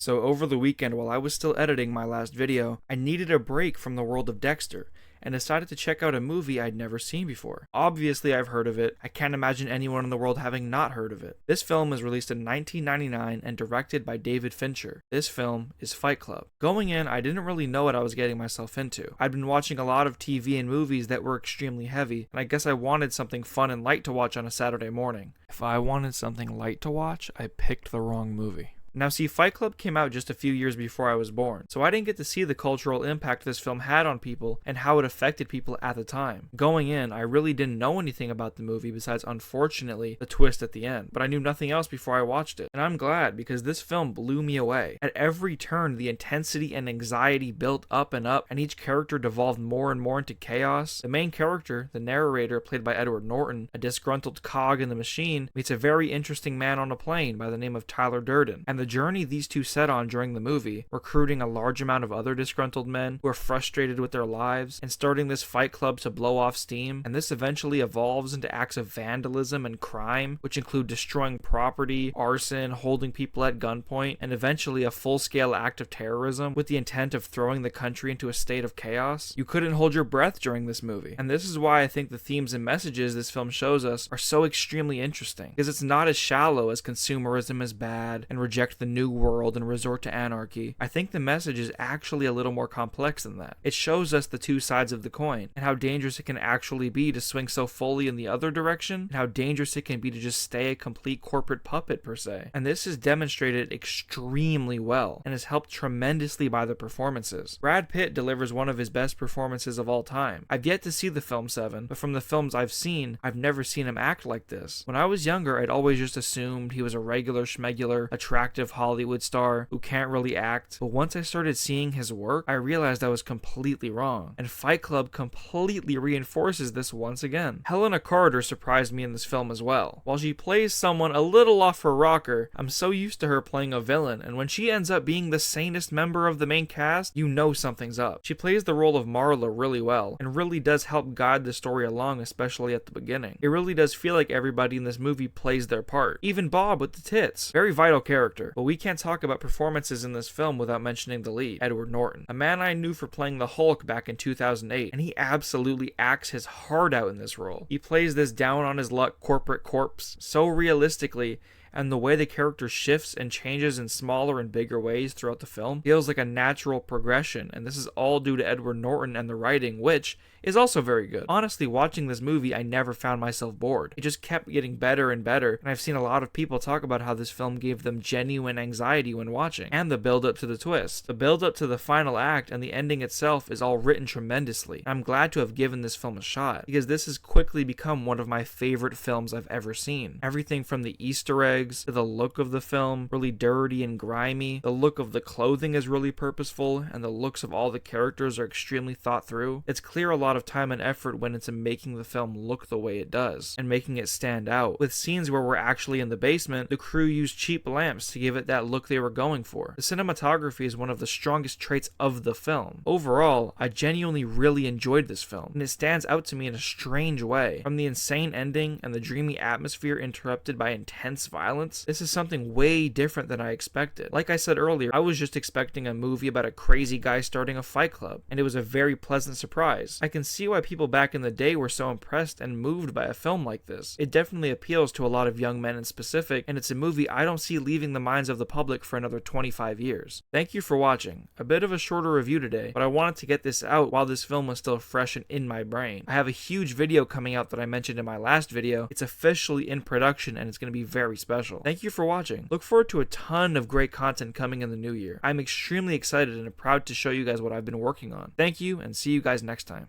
So over the weekend while I was still editing my last video, I needed a break from the world of Dexter, and decided to check out a movie I'd never seen before. Obviously I've heard of it, I can't imagine anyone in the world having not heard of it. This film was released in 1999 and directed by David Fincher. This film is Fight Club. Going in, I didn't really know what I was getting myself into. I'd been watching a lot of TV and movies that were extremely heavy, and I guess I wanted something fun and light to watch on a Saturday morning. If I wanted something light to watch, I picked the wrong movie. Now see, Fight Club came out just a few years before I was born, so I didn't get to see the cultural impact this film had on people and how it affected people at the time. Going in, I really didn't know anything about the movie besides, unfortunately, the twist at the end, but I knew nothing else before I watched it. And I'm glad, because this film blew me away. At every turn, the intensity and anxiety built up, and each character devolved more and more into chaos. The main character, the narrator, played by Edward Norton, a disgruntled cog in the machine, meets a very interesting man on a plane by the name of Tyler Durden, and the journey these two set on during the movie, recruiting a large amount of other disgruntled men who are frustrated with their lives, and starting this fight club to blow off steam, and this eventually evolves into acts of vandalism and crime, which include destroying property, arson, holding people at gunpoint, and eventually a full-scale act of terrorism with the intent of throwing the country into a state of chaos. You couldn't hold your breath during this movie, and this is why I think the themes and messages this film shows us are so extremely interesting, because it's not as shallow as consumerism is bad and reject the new world and resort to anarchy. I think the message is actually a little more complex than that. It shows us the two sides of the coin, and how dangerous it can actually be to swing so fully in the other direction, and how dangerous it can be to just stay a complete corporate puppet per se. And this is demonstrated extremely well, and is helped tremendously by the performances. Brad Pitt delivers one of his best performances of all time. I've yet to see the film Seven, but from the films I've seen, I've never seen him act like this. When I was younger, I'd always just assumed he was a regular schmegular, attractive Hollywood star who can't really act, but once I started seeing his work, I realized I was completely wrong, and Fight Club completely reinforces this once again. Helena Carter surprised me in this film as well. While she plays someone a little off her rocker, I'm so used to her playing a villain, and when she ends up being the sanest member of the main cast, you know something's up. She plays the role of Marla really well, and really does help guide the story along, especially at the beginning. It really does feel like everybody in this movie plays their part. Even Bob with the tits. Very vital character, but we can't talk about performances in this film without mentioning the lead, Edward Norton, a man I knew for playing the Hulk back in 2008, and he absolutely acts his heart out in this role. He plays this down on his luck corporate corpse so realistically, and the way the character shifts and changes in smaller and bigger ways throughout the film feels like a natural progression, and this is all due to Edward Norton and the writing, which is also very good. Honestly, watching this movie, I never found myself bored. It just kept getting better and better, and I've seen a lot of people talk about how this film gave them genuine anxiety when watching, and the build-up to the twist. The build-up to the final act and the ending itself is all written tremendously. I'm glad to have given this film a shot, because this has quickly become one of my favorite films I've ever seen. Everything from the Easter eggs to the look of the film, really dirty and grimy. The look of the clothing is really purposeful, and the looks of all the characters are extremely thought through. It's clear a lot of time and effort went into making the film look the way it does, and making it stand out. With scenes where we're actually in the basement, the crew used cheap lamps to give it that look they were going for. The cinematography is one of the strongest traits of the film. Overall, I genuinely really enjoyed this film, and it stands out to me in a strange way. From the insane ending and the dreamy atmosphere interrupted by intense violence, this is something way different than I expected. Like I said earlier, I was just expecting a movie about a crazy guy starting a fight club, and it was a very pleasant surprise. I can see why people back in the day were so impressed and moved by a film like this. It definitely appeals to a lot of young men in specific, and it's a movie I don't see leaving the minds of the public for another 25 years. Thank you for watching. A bit of a shorter review today, but I wanted to get this out while this film was still fresh and in my brain. I have a huge video coming out that I mentioned in my last video. It's officially in production, and it's going to be very special. Thank you for watching. Look forward to a ton of great content coming in the new year. I'm extremely excited and proud to show you guys what I've been working on. Thank you, and see you guys next time.